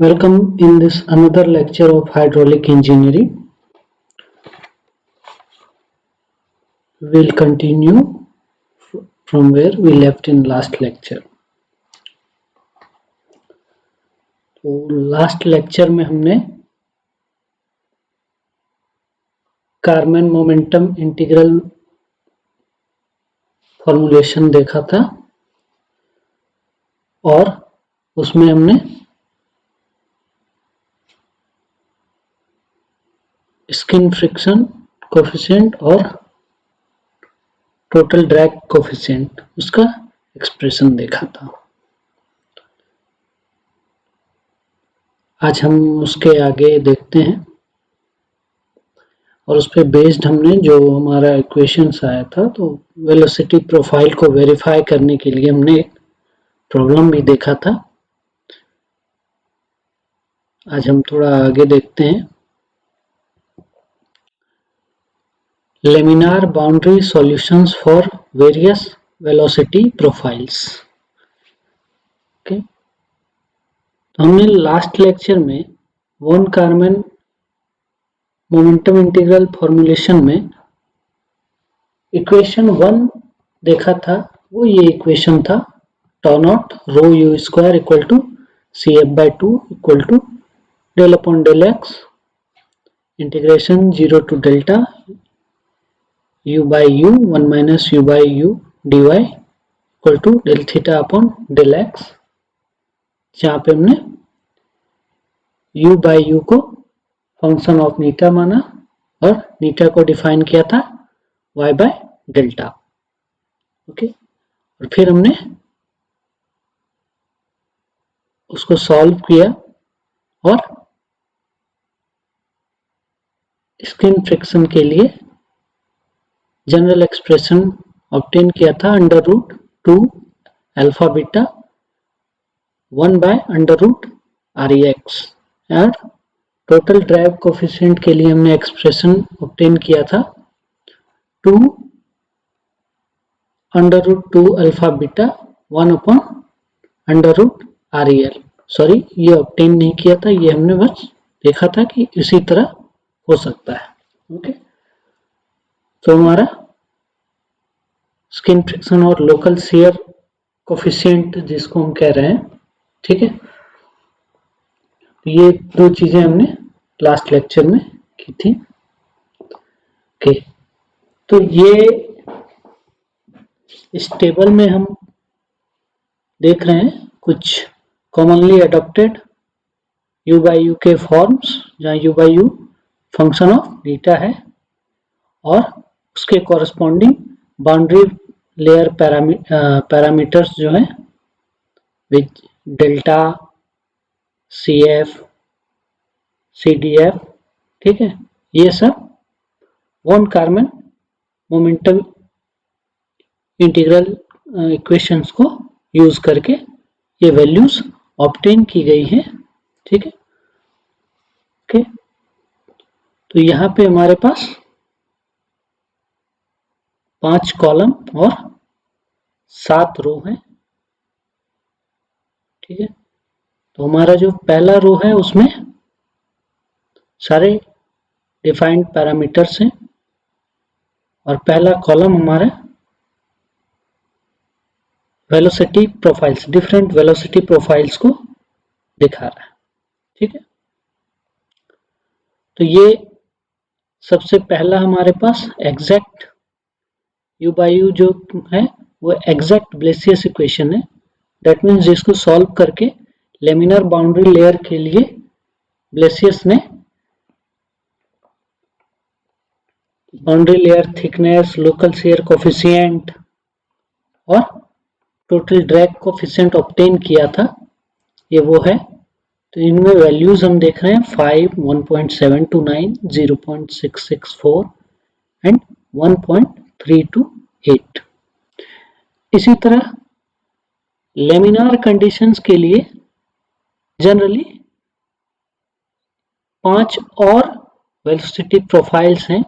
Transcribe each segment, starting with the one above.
Welcome in this another lecture of hydraulic engineering. We'll continue from where we left in last lecture. तो last lecture में हमने carman momentum integral formulation देखा था और उसमें हमने स्किन फ्रिक्शन कोफिशिएंट और टोटल ड्रैग कोफिशिएंट उसका एक्सप्रेशन देखा था। आज हम उसके आगे देखते हैं और उस पर बेस्ड हमने जो हमारा इक्वेशंस आया था तो वेलोसिटी प्रोफाइल को वेरीफाई करने के लिए हमने एक प्रॉब्लम भी देखा था। आज हम थोड़ा आगे देखते हैं। Laminar boundary solutions for various velocity profiles. Okay, तो हमने लास्ट लेक्चर में von Karman momentum integral formulation में इक्वेशन 1 देखा था। वो ये इक्वेशन था tau naught rho u square equal to cf/2 equal to del upon del x integration 0 to delta u by u 1 minus u by u dy equal to del theta upon del x, जहाँ पे हमने u by u को function of नीटा माना और नीटा को define किया था y by delta. Okay, और फिर हमने उसको सॉल्व किया और स्किन फ्रिक्शन के लिए जनरल एक्सप्रेशन ऑब्टेन किया था under root 2 alpha beta 1 by under root REX और टोटल ड्राइव कोफिशिएंट के लिए हमने एक्सप्रेशन ऑब्टेन किया था 2 under root 2 alpha beta 1 upon under root REL। Sorry, ये ऑब्टेन नहीं किया था, ये हमने बस देखा था कि इसी तरह हो सकता है। ओके, तो हमारा स्किन फ्रिक्शन और लोकल शियर कोफिशिएंट जिसको हम कह रहे हैं, ठीक है, ये दो चीजें हमने लास्ट लेक्चर में की थी। ओके, तो ये इस टेबल में हम देख रहे हैं कुछ commonly adopted u by u के फॉर्म्स, जहाँ u by u function of beta है और उसके कॉरस्पॉन्डिंग बाउंड्री लेयर पैरामीटर्स जो हैं विच डेल्टा CF CDF, ठीक है, ये सब von Karman momentum integral equations को यूज करके ये वैल्यूज ऑब्टेन की गई हैं, ठीक है। ओके, तो यहाँ पे हमारे पास 5 कॉलम और 7 रो हैं, ठीक है। तो हमारा जो पहला रो है उसमें सारे डिफाइंड पैरामीटर्स हैं और पहला कॉलम हमारा velocity profiles, different velocity profiles को दिखा रहा है, ठीक है। तो ये सबसे पहला हमारे पास एग्जैक्ट u by u जो है वो एग्जैक्ट ब्लेसियस इक्वेशन है। दैट मीन्स जिसको सॉल्व करके लेमिनर बाउंड्री लेयर के लिए ब्लेसियस ने boundary layer thickness, local shear coefficient और टोटल ड्रैग कोफिशिएंट ऑब्टेन किया था, ये वो है। तो इनमें वैल्यूज हम देख रहे हैं 5, 1.729, 0.664 एंड 1.328। इसी तरह लेमिनार कंडीशंस के लिए जनरली 5 और वेलोसिटी प्रोफाइल्स हैं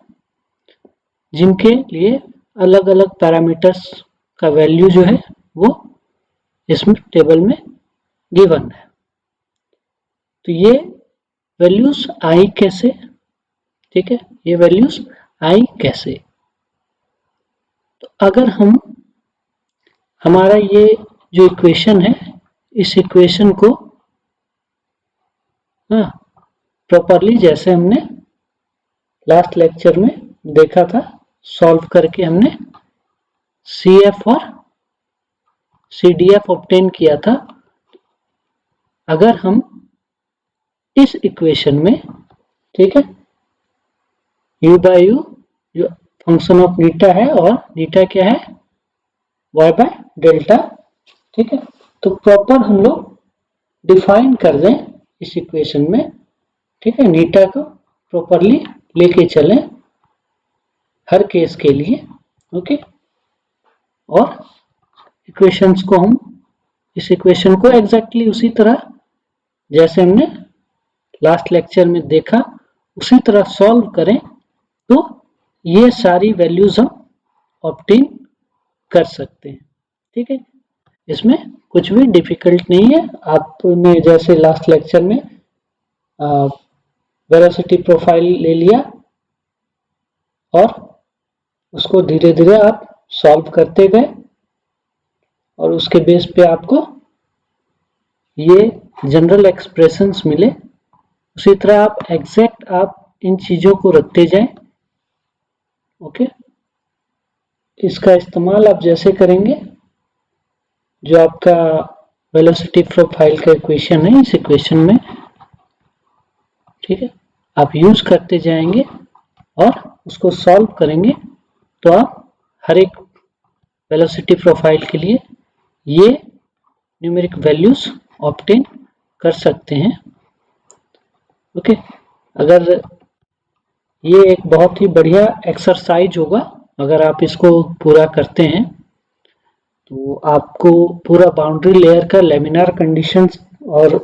जिनके लिए अलग अलग पैरामीटर्स का वैल्यू जो है वो इसमें टेबल में गिवन है। तो ये वैल्यूज आई कैसे, ठीक है, ये वैल्यूज आई कैसे। तो अगर हम हमारा ये जो इक्वेशन है, इस इक्वेशन को प्रॉपरली जैसे हमने लास्ट लेक्चर में देखा था, सॉल्व करके हमने CF और CDF ऑब्टेन किया था। अगर हम इस इक्वेशन में, ठीक है, u बाय u जो फंक्शन ऑफ नीटा है और नीटा क्या है, y बाय डेल्टा, ठीक है, तो प्रॉपर हम लोग डिफाइन कर दें इस इक्वेशन में, ठीक है, नीटा को प्रॉपरली लेके चलें हर केस के लिए, ओके। और इक्वेशंस को हम इस इक्वेशन को एग्जैक्टली उसी तरह जैसे हमने लास्ट लेक्चर में देखा उसी तरह सॉल्व करें तो ये सारी वैल्यूज हम ऑब्टेन कर सकते हैं, ठीक है। इसमें कुछ भी डिफिकल्ट नहीं है। आपने जैसे लास्ट लेक्चर में वेलोसिटी प्रोफाइल ले लिया और उसको धीरे धीरे आप सॉल्व करते गए और उसके बेस पे आपको ये जनरल एक्सप्रेशंस मिले। उसी तरह आप एग्जैक्ट आप इन चीज़ों को रखते जाएं, ओके। इसका इस्तेमाल आप जैसे करेंगे, जो आपका वेलोसिटी प्रोफाइल का इक्वेशन है इस इक्वेशन में, ठीक है, आप यूज करते जाएंगे और उसको सॉल्व करेंगे तो आप हर एक वेलोसिटी प्रोफाइल के लिए ये न्यूमेरिक वैल्यूज ऑब्टेन कर सकते हैं, ओके। अगर ये एक बहुत ही बढ़िया एक्सरसाइज होगा, अगर आप इसको पूरा करते हैं तो आपको पूरा बाउंड्री लेयर का लेमिनार कंडीशंस और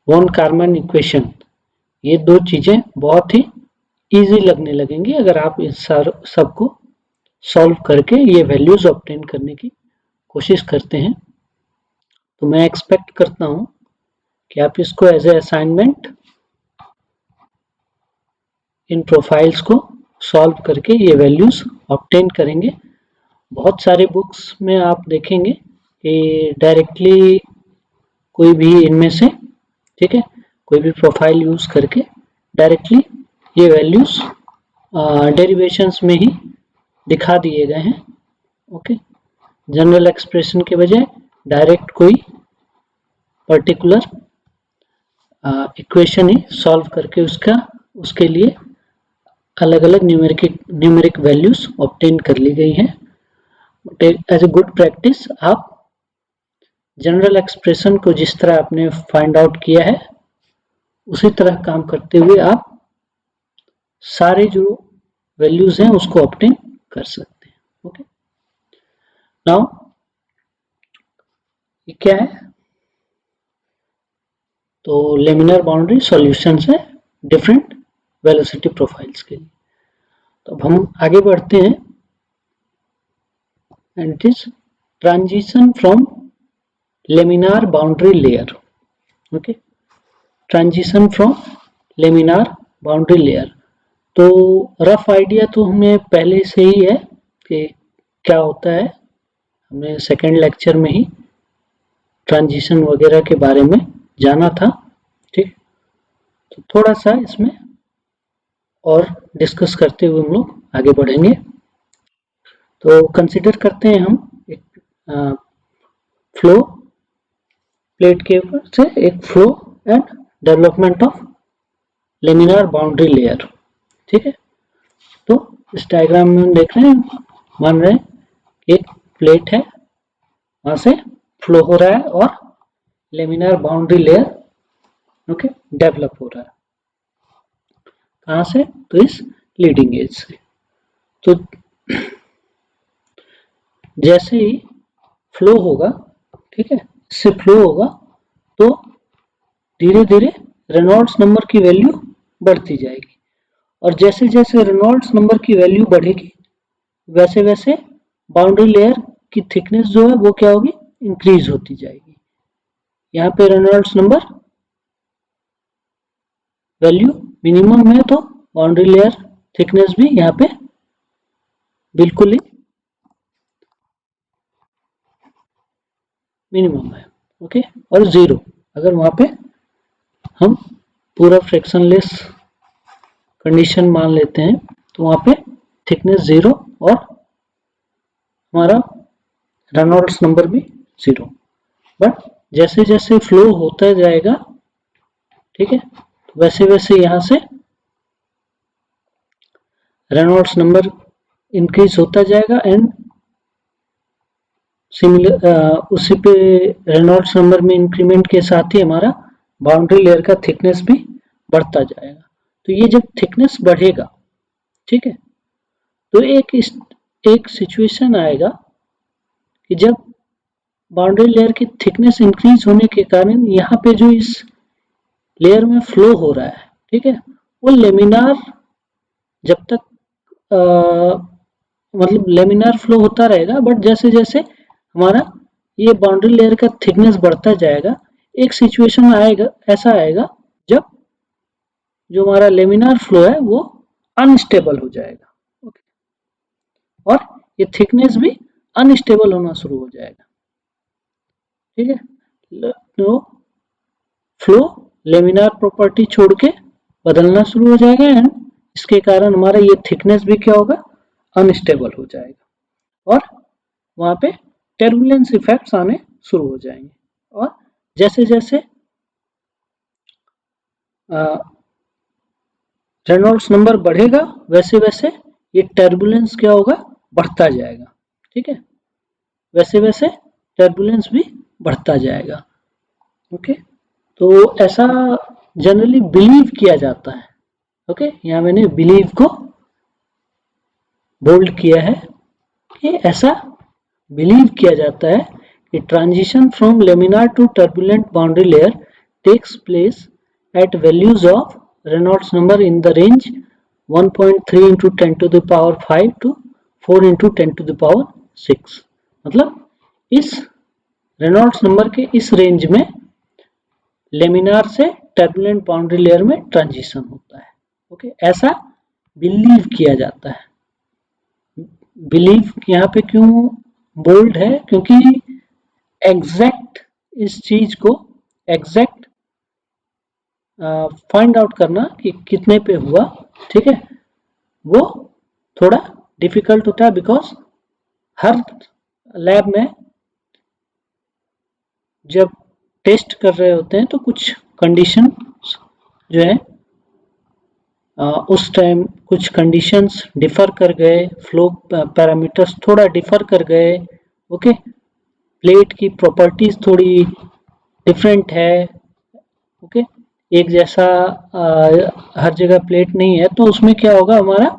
वॉन कारमैन इक्वेशन, ये दो चीजें बहुत ही इजी लगने लगेंगी अगर आप इस सबको सॉल्व करके ये वैल्यूज ऑब्टेन करने की कोशिश करते हैं। तो मैं एक्सपेक्ट करता हूं कि आप इसको एज ए असाइनमेंट इन प्रोफाइल्स को सॉल्व करके ये वैल्यूज ऑब्टेन करेंगे। बहुत सारे बुक्स में आप देखेंगे कि डायरेक्टली कोई भी इनमें से, ठीक है, कोई भी प्रोफाइल यूज करके डायरेक्टली ये वैल्यूज डेरिवेशंस में ही दिखा दिए गए हैं, ओके। जनरल एक्सप्रेशन के बजाय डायरेक्ट कोई पर्टिकुलर इक्वेशन ही सॉल्व करके उसके लिए अलग अलग न्यूमेरिक वैल्यूज ऑब्टेन कर ली गई हैं। But as a good practice आप जनरल एक्सप्रेशन को जिस तरह आपने फाइंड आउट किया है उसी तरह काम करते हुए आप सारे जो वैल्यूज हैं उसको ऑब्टेन कर सकते हैं, ओके। नाउ ये क्या है, तो लेमिनर बाउंड्री सॉल्यूशंस है डिफरेंट वेलोसिटी प्रोफाइल्स के लिए। तो अब हम आगे बढ़ते हैं and it is transition from laminar boundary layer, okay, transition from laminar boundary layer. तो रफ आइडिया तो हमें पहले से ही है कि क्या होता है, हमने सेकेंड लेक्चर में ही ट्रांजिशन वगैरह के बारे में जाना था, ठीक। तो थोड़ा सा इसमें और डिस्कस करते हुए हम लोग आगे बढ़ेंगे। तो कंसिडर करते हैं हम एक फ्लो प्लेट के ऊपर से एक flow and development of laminar boundary layer, ठीक है। तो इस डायग्राम में हम देख रहे हैं, मान रहे हैं एक प्लेट है, वहां से फ्लो हो रहा है और laminar boundary layer, okay, develop हो रहा है। कहां से, तो इस लीडिंग एज से। तो जैसे ही फ्लो होगा, ठीक है, इससे फ्लो होगा तो धीरे धीरे रेनॉल्ड्स नंबर की वैल्यू बढ़ती जाएगी और जैसे जैसे रेनॉल्ड्स नंबर की वैल्यू बढ़ेगी वैसे वैसे बाउंड्री लेयर की थिकनेस जो है वो क्या होगी, इंक्रीज होती जाएगी। यहाँ पे रेनॉल्ड्स नंबर वैल्यू मिनिमम है तो बाउंड्री लेयर थिकनेस भी यहाँ पे बिल्कुल ही मिनिमम है। ओके, और 0 अगर वहाँ पे हम पूरा फ्रैक्शनलेस कंडीशन मान लेते हैं तो वहाँ पे थिकनेस 0 और हमारा रेनॉल्ड्स नंबर भी 0। बट जैसे जैसे फ्लो होता जाएगा, ठीक है, तो वैसे वैसे यहाँ से रेनॉल्ड्स नंबर इंक्रीज होता जाएगा एंड सिमिलर उसी पे रेनॉल्ड्स नंबर में इंक्रीमेंट के साथ ही हमारा बाउंड्री लेयर का थिकनेस भी बढ़ता जाएगा। तो ये जब थिकनेस बढ़ेगा, ठीक है, तो एक सिचुएशन आएगा कि जब बाउंड्री लेयर की थिकनेस इंक्रीज होने के कारण यहाँ पे जो इस लेयर में फ्लो हो रहा है, ठीक है, वो लेमिनार जब तक मतलब लेमिनार फ्लो होता रहेगा, बट जैसे जैसे हमारा ये बाउंड्री लेयर का थिकनेस बढ़ता जाएगा, एक सिचुएशन आएगा, ऐसा आएगा जब जो हमारा लेमिनार फ्लो है वो अनस्टेबल हो जाएगा। ओके, और ये थिकनेस भी अनस्टेबल होना शुरू हो जाएगा। ठीक है, तो फ्लो लेमिनार प्रॉपर्टी छोड़ के बदलना शुरू हो जाएगा एंड इसके कारण हमारा ये थिकनेस भी क्या होगा, अनस्टेबल हो जाएगा और वहां पे टर्बुलेंस इफेक्ट्स आने शुरू हो जाएंगे। और जैसे जैसे रेनॉल्ड्स नंबर बढ़ेगा वैसे वैसे ये टर्बुलेंस क्या होगा, बढ़ता जाएगा। ठीक है, वैसे वैसे टर्बुलेंस भी बढ़ता जाएगा। ओके, तो ऐसा जनरली बिलीव किया जाता है। ओके, यहाँ मैंने बिलीव को बोल्ड किया है कि ऐसा बिलीव किया जाता है कि transition from laminar to turbulent boundary layer takes place at values of Reynolds number in the range 1.3 into 10 to the power 5 to 4 into 10 to the power 6। मतलब इस रेनॉल्ड्स नंबर के इस रेंज में लेमिनार से टर्बुलेंट बाउंड्री लेयर में transition होता है। Okay, ऐसा बिलीव किया जाता है। बिलीव यहाँ पे क्यों बोल्ड है, क्योंकि एग्जैक्ट इस चीज को एग्जैक्ट फाइंड आउट करना कि कितने पे हुआ, ठीक है, वो थोड़ा डिफिकल्ट होता है बिकॉज हर लैब में जब टेस्ट कर रहे होते हैं तो कुछ कंडीशन जो है उस टाइम कुछ कंडीशंस डिफर कर गए, फ्लो पैरामीटर्स थोड़ा डिफर कर गए। ओके, प्लेट की प्रॉपर्टीज थोड़ी डिफरेंट है। ओके, एक जैसा हर जगह प्लेट नहीं है, तो उसमें क्या होगा, हमारा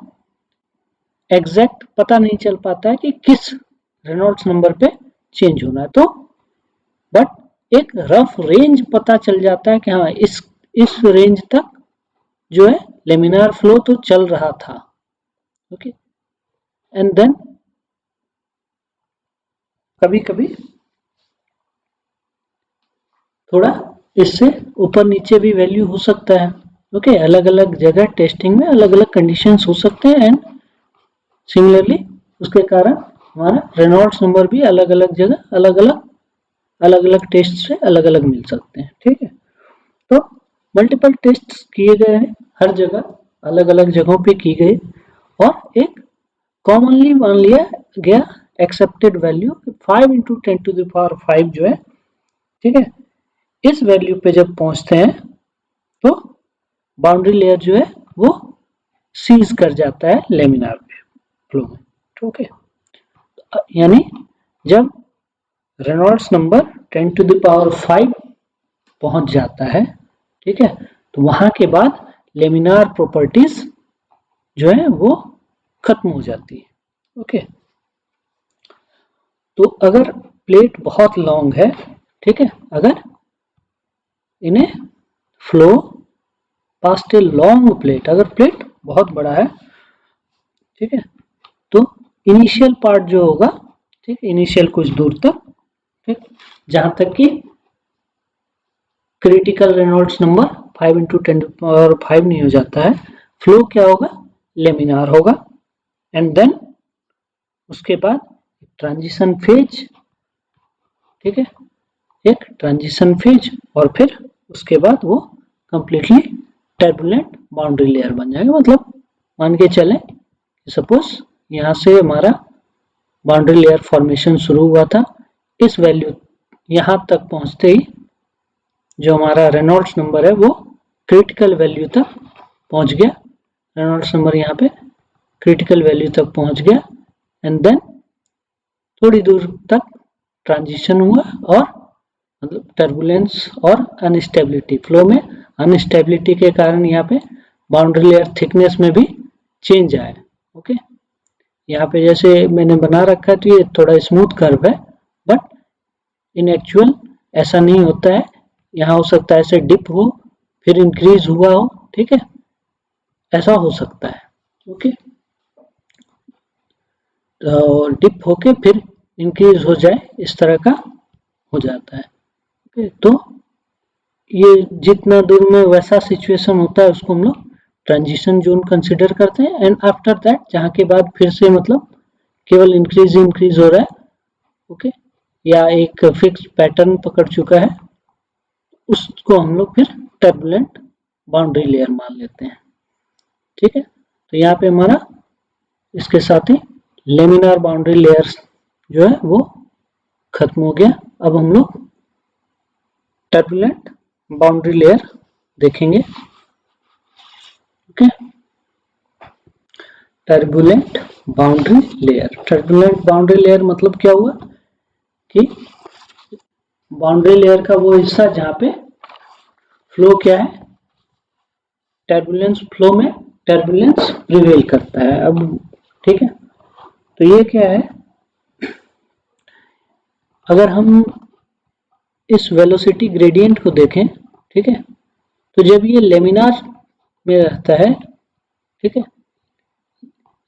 एग्जैक्ट पता नहीं चल पाता है कि किस रेनॉल्ड्स नंबर पे चेंज होना है। तो बट एक रफ रेंज पता चल जाता है कि हाँ इस रेंज तक जो है लेमिनार फ्लो तो चल रहा था। ओके, एंड देन कभी कभी थोड़ा इससे ऊपर नीचे भी वैल्यू हो सकता है। ओके, अलग अलग जगह टेस्टिंग में अलग अलग कंडीशंस हो सकते हैं एंड सिमिलरली उसके कारण हमारा रेनॉल्ड्स नंबर भी अलग अलग जगह अलग अलग टेस्ट से अलग अलग मिल सकते हैं। ठीक है, तो मल्टीपल टेस्ट किए गए हैं, हर जगह अलग अलग जगहों पे की गई और एक कॉमनली मान लिया गया accepted value 5 into 10 to the power 5 जो है, ठीक है, इस वैल्यू पे जब पहुंचते हैं तो बाउंड्री लेयर जो है वो सीज कर जाता है लेमिनार फ्लो में। ठीक है, यानी जब Reynolds number 10 to the power 5 पहुंच जाता है, ठीक है, तो वहां के बाद लेमिनार प्रॉपर्टीज जो है वो खत्म हो जाती है। ओके, तो अगर प्लेट बहुत लॉन्ग है, ठीक है, अगर इन्हें flow past a long plate, अगर प्लेट बहुत बड़ा है, ठीक है, तो इनिशियल पार्ट जो होगा, ठीक, इनिशियल कुछ दूर तक, ठीक, जहां तक कि क्रिटिकल रेनॉल्ड्स नंबर 5 इंटू 10⁵ नहीं हो जाता है, फ्लो क्या होगा, लेमिनार होगा। एंड देन उसके बाद ट्रांजिशन फेज, ठीक है, एक ट्रांजिशन फेज, और फिर उसके बाद वो कंप्लीटली टर्बुलेंट बाउंड्री लेयर बन जाएगा। मतलब मान के चलें सपोज यहाँ से हमारा बाउंड्री लेयर फॉर्मेशन शुरू हुआ था, इस वैल्यू यहाँ तक पहुँचते ही जो हमारा रेनॉल्ड्स नंबर है वो क्रिटिकल वैल्यू तक पहुँच गया। रेनॉल्ड्स नंबर यहाँ पे क्रिटिकल वैल्यू तक पहुँच गया। एंड देन थोड़ी दूर तक ट्रांजिशन हुआ और मतलब टर्बुलेंस और अनस्टेबिलिटी, फ्लो में अनस्टेबिलिटी के कारण यहाँ पे बाउंड्री लेयर थिकनेस में भी चेंज आया। ओके, यहाँ पे जैसे मैंने बना रखा है तो ये थोड़ा स्मूथ कर्व है, बट इन एक्चुअल ऐसा नहीं होता है। यहाँ हो सकता है ऐसे डिप हो फिर इंक्रीज हुआ हो, ठीक है, ऐसा हो सकता है। ओके, तो डिप होके फिर इंक्रीज हो जाए, इस तरह का हो जाता है। ओके, तो ये जितना दूर में वैसा सिचुएशन होता है उसको हम लोग ट्रांजिशन जोन कंसिडर करते हैं। एंड आफ्टर दैट जहाँ के बाद फिर से मतलब केवल इंक्रीज हो रहा है, ओके, या एक फिक्स पैटर्न पकड़ चुका है, उसको हम लोग फिर टर्बुलेंट बाउंड्री लेयर मान लेते हैं। ठीक है, तो यहाँ पे हमारा इसके साथ ही लेमिनार बाउंड्री लेयर्स जो है वो खत्म हो गया। अब हम लोग टर्बुलेंट बाउंड्री लेयर देखेंगे। Okay, turbulent boundary layer, turbulent boundary layer मतलब क्या हुआ कि बाउंड्री लेयर का वो हिस्सा जहाँ पे फ्लो क्या है, टर्बुलेंस, फ्लो में टर्बुलेंस प्रिवेल करता है। अब ठीक है, तो ये क्या है, अगर हम इस वेलोसिटी ग्रेडियंट को देखें, ठीक है, तो जब ये लेमिनार में रहता है, ठीक है,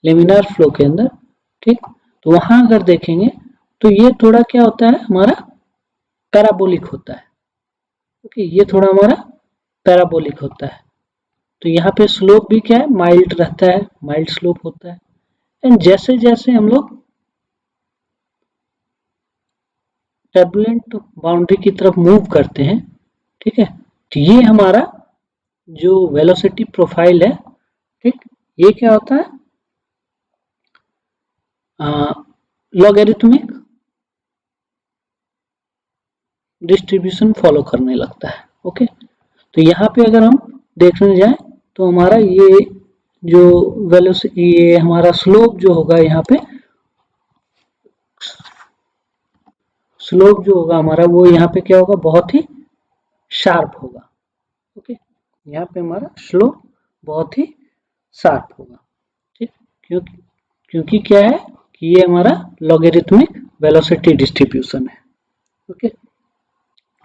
लेमिनार फ्लो के अंदर, ठीक, तो वहां अगर देखेंगे तो ये थोड़ा क्या होता है, हमारा पैराबोलिक होता है। ओके, ये थोड़ा हमारा पैराबोलिक होता है। तो यहाँ पे स्लोप भी क्या है, माइल्ड रहता है, माइल्ड स्लोप होता है। एंड जैसे जैसे हम लोग टर्बुलेंट बाउंड्री की तरफ मूव करते हैं, ठीक है, तो ये हमारा जो वेलोसिटी प्रोफाइल है, ठीक, ये क्या होता है, लॉगरिथमिक डिस्ट्रीब्यूशन फॉलो करने लगता है। ओके, तो यहाँ पे अगर हम देखने जाएं तो हमारा ये जो वेलोसिटी, ये हमारा स्लोप जो होगा, यहाँ पे स्लोप जो होगा हमारा वो यहाँ पे क्या होगा, बहुत ही शार्प होगा। ओके, यहाँ पे हमारा स्लोप बहुत ही शार्प होगा। ठीक, क्योंकि क्या है कि ये हमारा लॉगरिथमिक वेलोसिटी डिस्ट्रीब्यूशन है। ओके,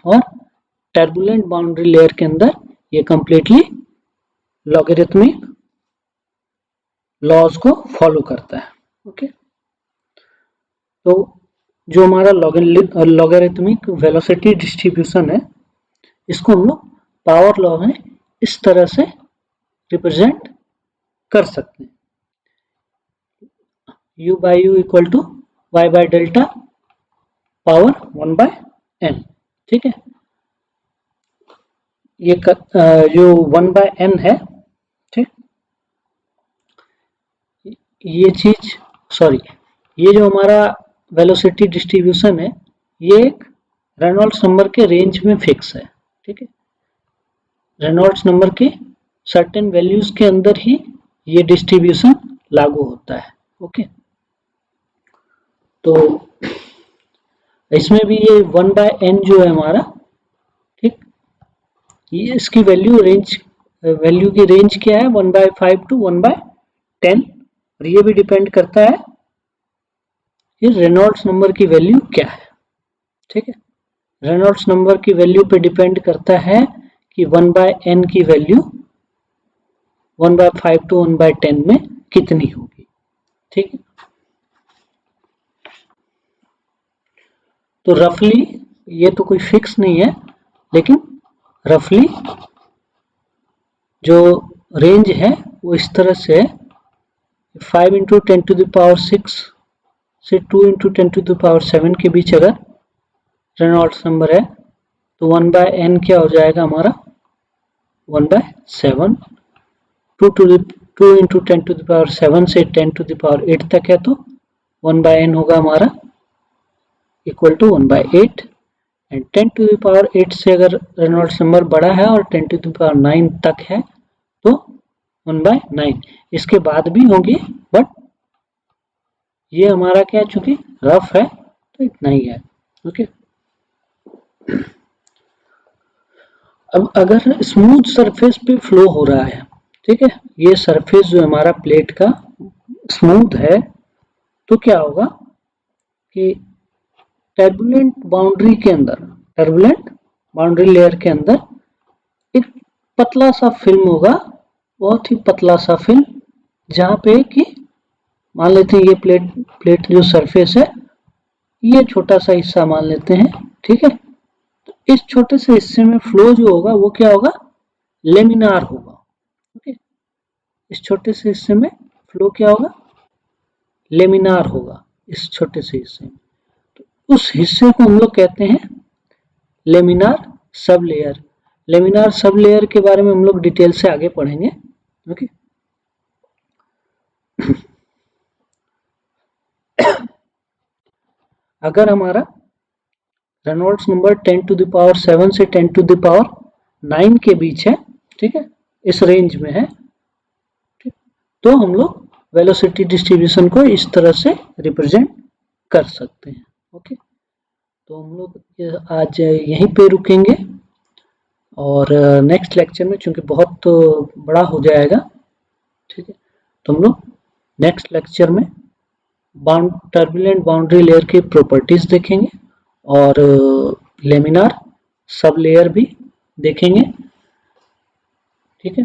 और टर्बुलेंट बाउंड्री लेयर के अंदर ये कंप्लीटली लॉगरिथमिक लॉज को फॉलो करता है। ओके, तो जो हमारा लॉगरिथमिक वेलोसिटी डिस्ट्रीब्यूशन है, इसको हम लोग पावर लॉ में इस तरह से रिप्रेजेंट कर सकते हैं, u by u equal to y by delta power 1/n। ठीक है, ये जो 1/n है, ठीक, ये चीज, सॉरी, ये जो हमारा वेलोसिटी डिस्ट्रीब्यूशन है, ये एक रेनॉल्ड्स नंबर के रेंज में फिक्स है। ठीक है, रेनॉल्ड्स नंबर के सर्टेन वैल्यूज के अंदर ही ये डिस्ट्रीब्यूशन लागू होता है। ओके, तो इसमें भी ये 1/n जो है हमारा, ठीक, ये इसकी वैल्यू की रेंज क्या है, 1/5 टू 1/10, और ये भी डिपेंड करता है कि रेनॉल्ड्स नंबर की वैल्यू क्या है। ठीक है, रेनॉल्ड्स नंबर की वैल्यू पे डिपेंड करता है कि 1/n की वैल्यू 1/5 टू 1/10 में कितनी होगी। ठीक है, तो रफली ये तो कोई फिक्स नहीं है, लेकिन रफली जो रेंज है वो इस तरह से है, 5 इंटू 10⁶ से 2 इंटू 10⁷ के बीच अगर रेनॉल्ड्स नंबर है तो 1/n क्या हो जाएगा हमारा 1/7। 2 इंटू 10⁷ से 10⁸ तक है तो 1/n होगा हमारा इक्वल टू 1/8। एंड 10⁸ से अगर रेनॉल्ड्स नंबर बड़ा है और 10⁹ तक है तो 1/9। इसके बाद भी होंगे बट ये हमारा क्या चूंकि रफ है तो इतना ही है। ओके, अब अगर स्मूथ सरफेस पे फ्लो हो रहा है, ठीक है, ये सरफेस जो हमारा प्लेट का स्मूथ है तो क्या होगा कि टर्बुलेंट बाउंड्री के अंदर, टर्बुलेंट बाउंड्री लेयर के अंदर एक पतला सा फिल्म होगा, बहुत ही पतला सा फिल्म, जहां पे कि मान लेते हैं ये प्लेट जो सरफेस है ये छोटा सा हिस्सा मान लेते हैं, ठीक है। तो इस छोटे से हिस्से में फ्लो जो होगा वो क्या होगा, लेमिनार होगा। ओके, इस छोटे से हिस्से में फ्लो क्या होगा, लेमिनार होगा इस छोटे से हिस्से में। तो उस हिस्से को हम लोग कहते हैं laminar sub layer. Laminar sub layer के बारे में हम लोग डिटेल से आगे पढ़ेंगे। ओके, अगर हमारा रेनॉल्ड्स नंबर 10⁷ से 10⁹ के बीच है, ठीक है, इस रेंज में है, ठीक, तो हम लोग वेलोसिटी डिस्ट्रीब्यूशन को इस तरह से रिप्रेजेंट कर सकते हैं। ओके, तो हम लोग आज यहीं पे रुकेंगे और नेक्स्ट लेक्चर में चूंकि बहुत बड़ा हो जाएगा, ठीक है, तो हम लोग नेक्स्ट लेक्चर में टर्बुलेंट बाउंड्री लेयर की प्रॉपर्टीज देखेंगे और लेमिनार सब लेयर भी देखेंगे, ठीक है।